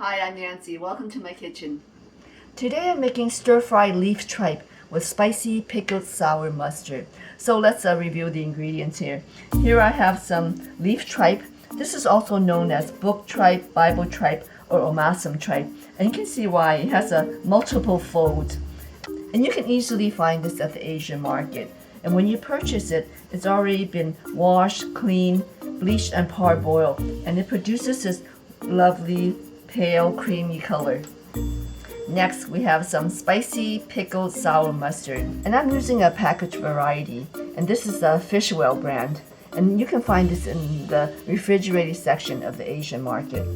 Hi, I'm Nancy. Welcome to my kitchen. Today I'm making stir-fry leaf tripe with spicy pickled sour mustard. So let's review the ingredients here. Here I have some leaf tripe. This is also known as book tripe, Bible tripe, or omasum tripe. And you can see why. It has a multiple folds. And you can easily find this at the Asian market. And when you purchase it, it's already been washed, cleaned, bleached, and parboiled. And it produces this lovely pale creamy color. Next, we have some spicy pickled sour mustard. And I'm using a packaged variety. And this is the Fishwell brand. And you can find this in the refrigerated section of the Asian market.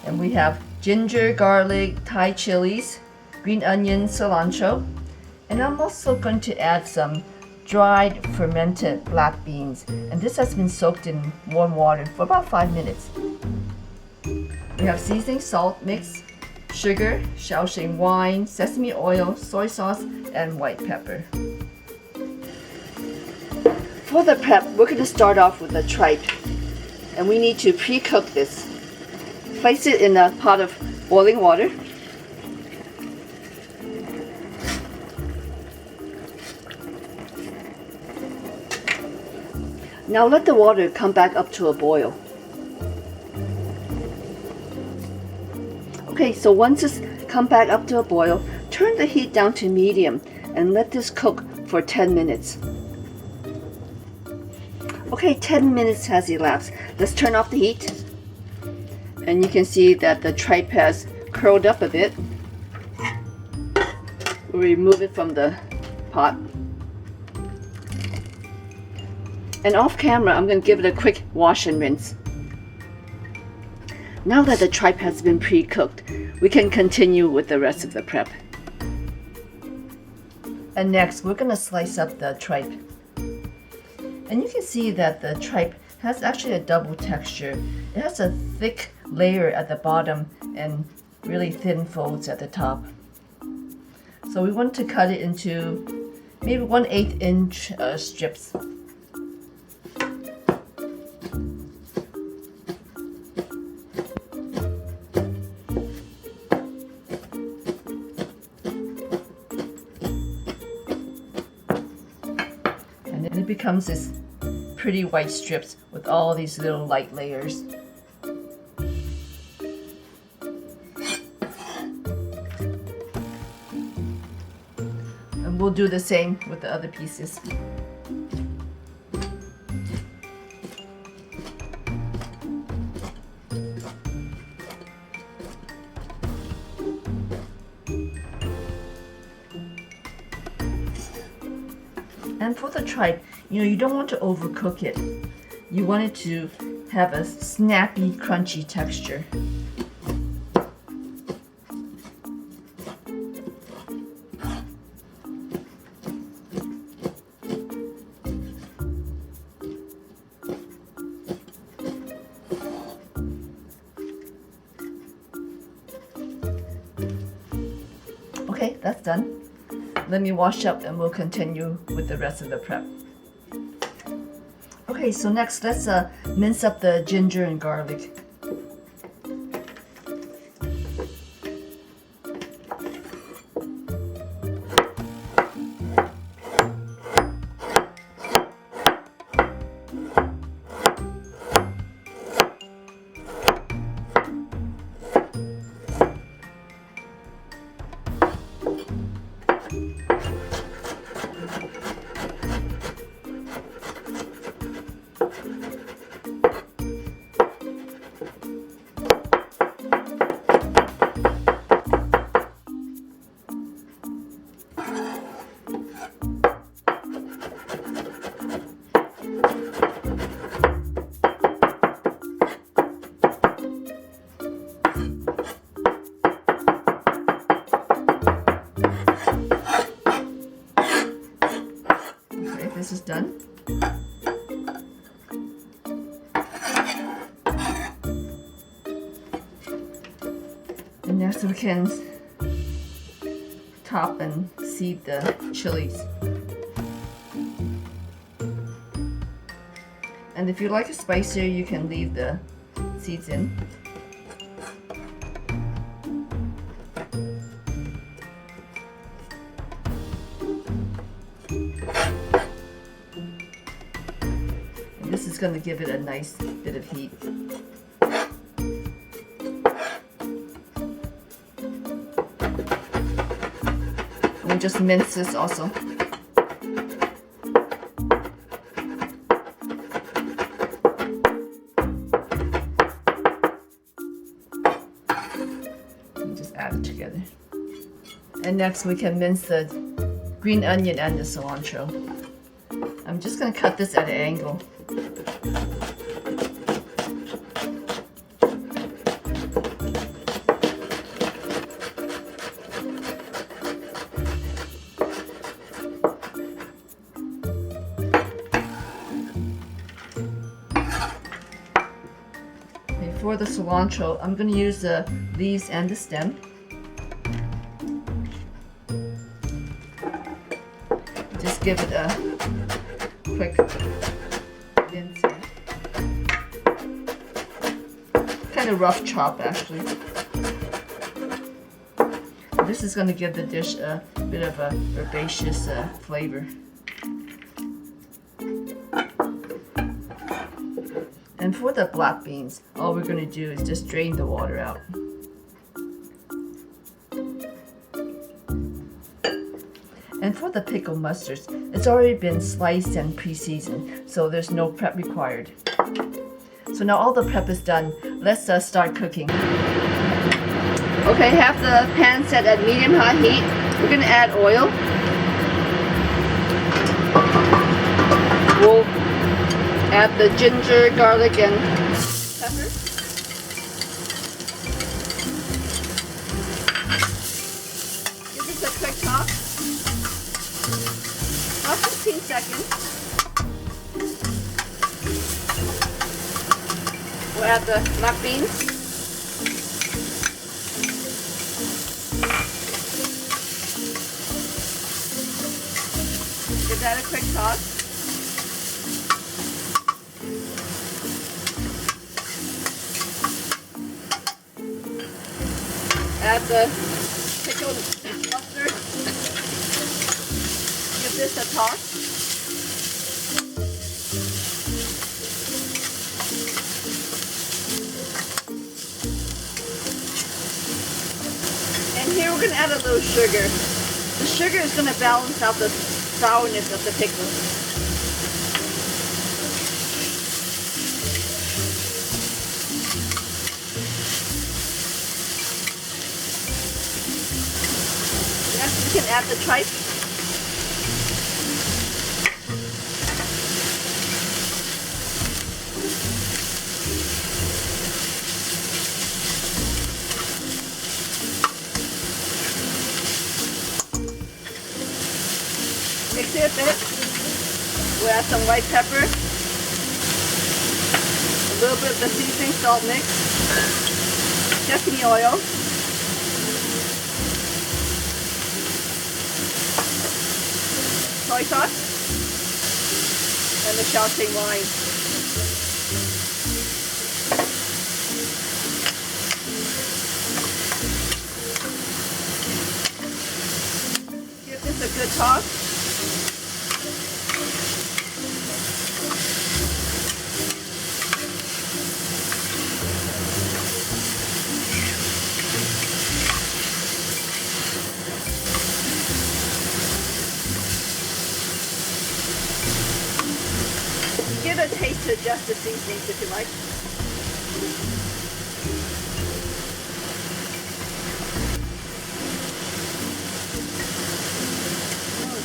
And we have ginger, garlic, Thai chilies, green onion, cilantro. And I'm also going to add some dried fermented black beans. And this has been soaked in warm water for about 5 minutes. We have seasoning salt mix, sugar, Shaoxing wine, sesame oil, soy sauce, and white pepper. For the prep, we're going to start off with the tripe. And we need to pre-cook this. Place it in a pot of boiling water. Now let the water come back up to a boil. Okay, so once it's come back up to a boil, turn the heat down to medium and let this cook for 10 minutes. Okay, 10 minutes has elapsed. Let's turn off the heat. And you can see that the tripe has curled up a bit. We'll remove it from the pot. And off camera, I'm going to give it a quick wash and rinse. Now that the tripe has been pre-cooked, we can continue with the rest of the prep. And next, we're going to slice up the tripe. And you can see that the tripe has actually a double texture. It has a thick layer at the bottom and really thin folds at the top. So we want to cut it into maybe 1/8 inch strips. And then it becomes this pretty white strips with all these little light layers. And we'll do the same with the other pieces. And for the tripe, you don't want to overcook it. You want it to have a snappy, crunchy texture. Okay, that's done. Let me wash up and we'll continue with the rest of the prep. Okay, so next let's mince up the ginger and garlic. This is done. And next we can top and seed the chilies. And if you like it spicier, you can leave the seeds in. just going to give it a nice bit of heat. And we'll just mince this also. And just add it together. And next we can mince the green onion and the cilantro. I'm just going to cut this at an angle. For the cilantro, I'm going to use the leaves and the stem. Just give it a quick mince. Kind of rough chop actually. This is going to give the dish a bit of a herbaceous flavor. And for the black beans, all we're going to do is just drain the water out. And for the pickled mustards, it's already been sliced and pre-seasoned, so there's no prep required. So now all the prep is done, let's start cooking. Okay, have the pan set at medium-high heat. We're going to add oil. We'll add the ginger, garlic, and pepper. Give this a quick toss. About 15 seconds. We'll add the black beans. Give that a quick toss. Add the pickled mustard. Give this a toss. And here we're going to add a little sugar. The sugar is going to balance out the sourness of the pickles. You can add the tripe. Mix it a bit. We'll add some white pepper, a little bit of the seasoning salt mix, sesame oil, soy sauce, and the Shaoxing wine. Give this a good toss. Give a taste to adjust the seasonings if you like.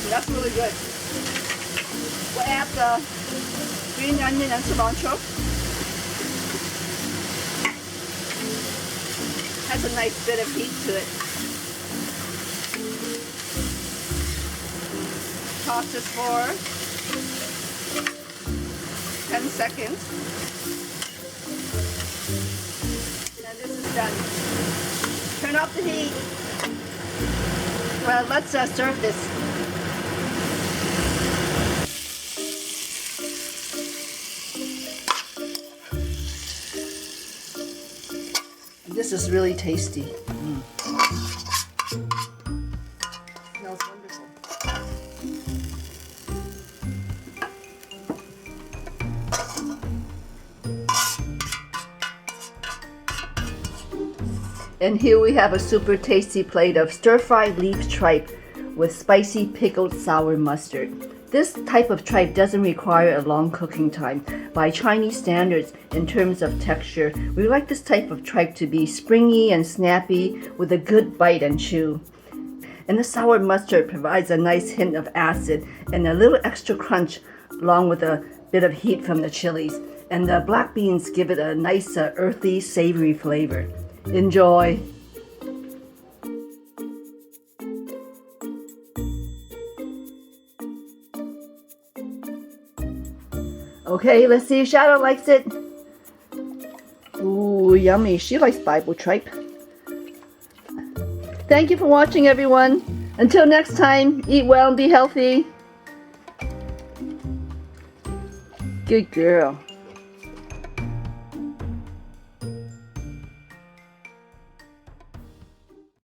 That's really good. We'll add the green onion and cilantro. Has a nice bit of heat to it. Toss this for 10 seconds. And this is done. Turn off the heat. Well, let's serve this. This is really tasty. Smells wonderful. And here we have a super tasty plate of stir-fried leaf tripe with spicy pickled sour mustard. This type of tripe doesn't require a long cooking time. By Chinese standards, in terms of texture, we like this type of tripe to be springy and snappy with a good bite and chew. And the sour mustard provides a nice hint of acid and a little extra crunch along with a bit of heat from the chilies. And the black beans give it a nice earthy, savory flavor. Enjoy! Okay, let's see if Shadow likes it. Ooh, yummy. She likes Bible tripe. Thank you for watching, everyone. Until next time, eat well and be healthy. Good girl.